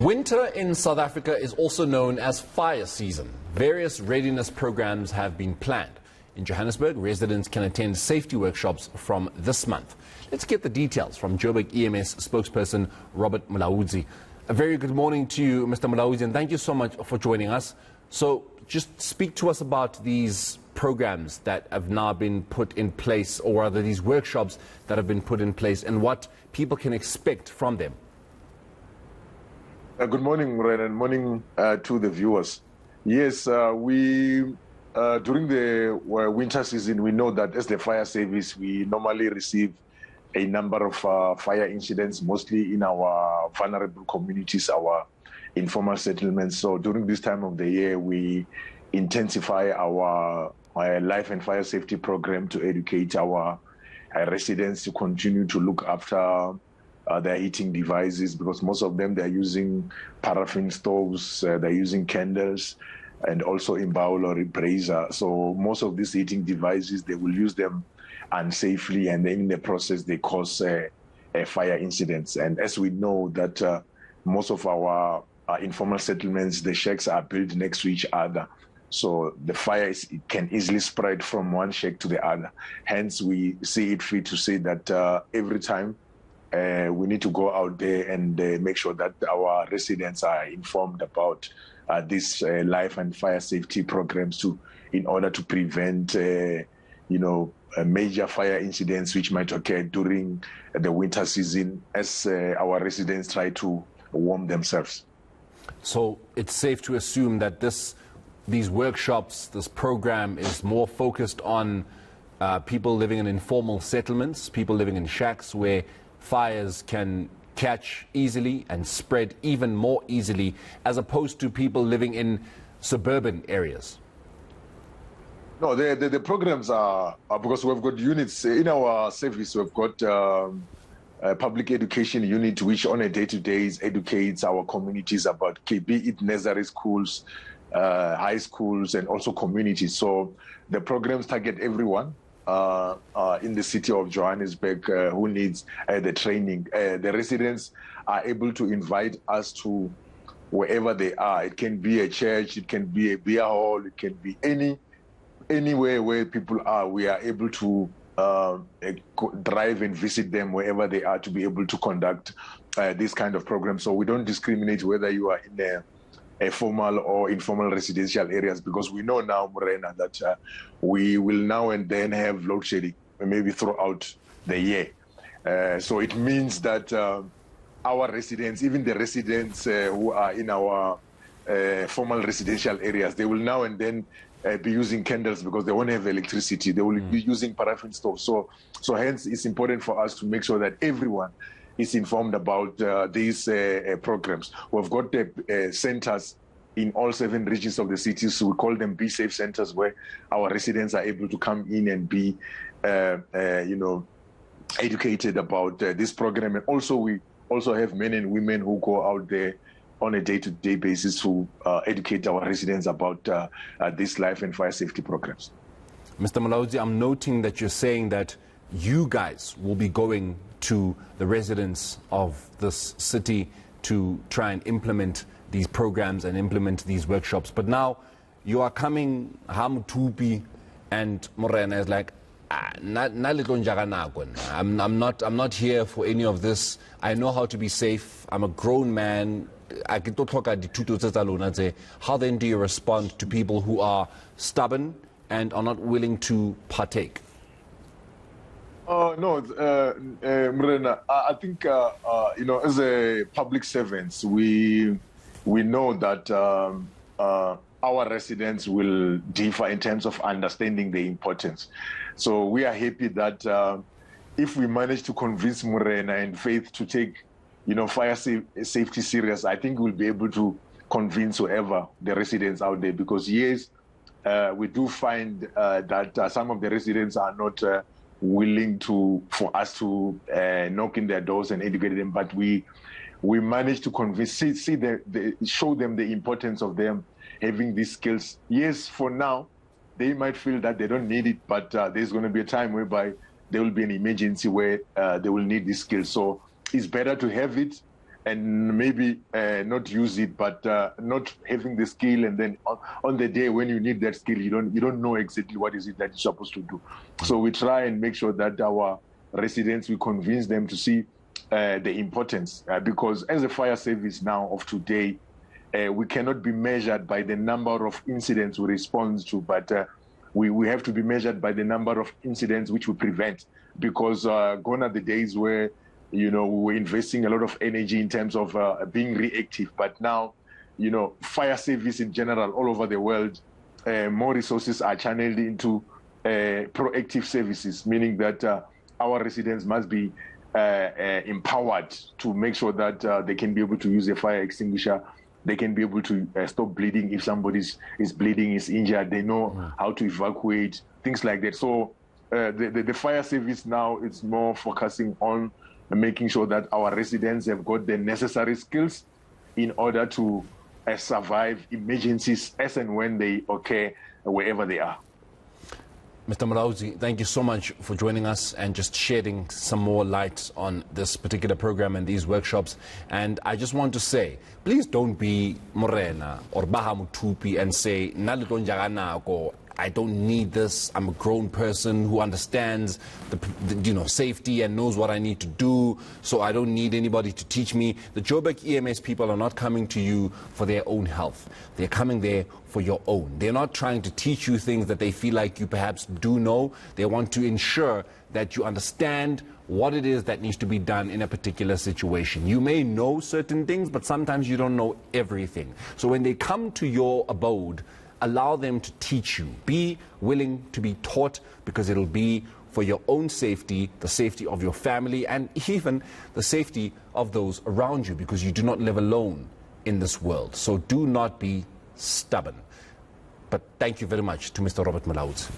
Winter in South Africa is also known as fire season. Various readiness programs have been planned. In Johannesburg, residents can attend safety workshops from this month. Let's get the details from Joburg EMS spokesperson Robert Mulaudzi. A very good morning to you, Mr. Mulaudzi, and thank you so much for joining us. So just speak to us about these programs that have now been put in place, or rather these workshops that have been put in place, and what people can expect from them. Good morning, Morena, and morning to the viewers. Yes, we during the winter season, we know that as the fire service, we normally receive a number of fire incidents, mostly in our vulnerable communities, our informal settlements. So during this time of the year, we intensify our life and fire safety program to educate our residents to continue to look after their heating devices, because most of them, they're using paraffin stoves, they're using candles, and also imbaulo or brazier. So most of these heating devices, they will use them unsafely, and then in the process, they cause fire incidents. And as we know that most of our informal settlements, the shacks are built next to each other. So the fire can easily spread from one shack to the other. Hence, we see it fit to say that every time we need to go out there and make sure that our residents are informed about these life and fire safety programs in order to prevent, major fire incidents which might occur during the winter season as our residents try to warm themselves. So it's safe to assume that these workshops, this program is more focused on people living in informal settlements, people living in shacks where fires can catch easily and spread even more easily, as opposed to people living in suburban areas? No, the programs are because we've got units in our service. We've got a public education unit which on a day-to-day educates our communities about be it nursery schools, high schools, and also communities. So the programs target everyone in the city of Johannesburg who needs the training. The residents are able to invite us to wherever they are. It can be a church, it can be a beer hall, it can be anywhere where people are. We are able to drive and visit them wherever they are to be able to conduct this kind of program. So we don't discriminate whether you are in a formal or informal residential areas, because we know now, Morena, that we will now and then have load shedding, maybe throughout the year. So it means that our residents, even the residents who are in our formal residential areas, they will now and then be using candles because they won't have electricity. They will be using paraffin stoves. So hence, it's important for us to make sure that everyone is informed about these programs. We've got centers in all 7 regions of the city, so we call them Be Safe centers, where our residents are able to come in and be, educated about this program. And also, we also have men and women who go out there on a day-to-day basis to educate our residents about these life and fire safety programs. Mr. Mulaudzi, I'm noting that you're saying that you guys will be going to the residents of this city to try and implement these programs and implement these workshops. But now you are coming, Mothupi and Morena is like, I'm not here for any of this. I know how to be safe. I'm a grown man. How then do you respond to people who are stubborn and are not willing to partake? No, Morena, I think, as a public servants, we know that our residents will differ in terms of understanding the importance. So we are happy that if we manage to convince Morena and Faith to take, fire safety serious, I think we'll be able to convince whoever the residents out there, because yes, we do find that some of the residents are not willing for us to knock in their doors and educate them, but we managed to convince, show them the importance of them having these skills. Yes, for now, they might feel that they don't need it, but there's going to be a time whereby there will be an emergency where they will need these skills. So it's better to have it and maybe not use it, but not having the skill, and then on the day when you need that skill, you don't know exactly what is it that you're supposed to do. So we try and make sure that our residents, we convince them to see the importance, because as a fire service now of today, we cannot be measured by the number of incidents we respond to, but we have to be measured by the number of incidents which we prevent, because gone are the days where we were investing a lot of energy in terms of being reactive. But now, fire service in general, all over the world, more resources are channeled into proactive services, meaning that our residents must be empowered to make sure that they can be able to use a fire extinguisher. They can be able to stop bleeding if somebody is bleeding, is injured. They know how to evacuate, things like that. So the fire service now is more focusing on making sure that our residents have got the necessary skills in order to survive emergencies as and when they occur wherever they are. Mr. Mulaudzi, thank you so much for joining us and just shedding some more light on this particular program and these workshops. And I just want to say, please don't be Morena or Mothupi and say, I don't need this. I'm a grown person who understands the safety and knows what I need to do, so I don't need anybody to teach me. The Joburg EMS people are not coming to you for their own health. They're coming there for your own. They're not trying to teach you things that they feel like you perhaps do know. They want to ensure that you understand what it is that needs to be done in a particular situation. You may know certain things, but sometimes you don't know everything. So when they come to your abode, allow them to teach you. Be willing to be taught, because it'll be for your own safety, the safety of your family, and even the safety of those around you, because you do not live alone in this world. So do not be stubborn. But thank you very much to Mr. Robert Mulaudzi.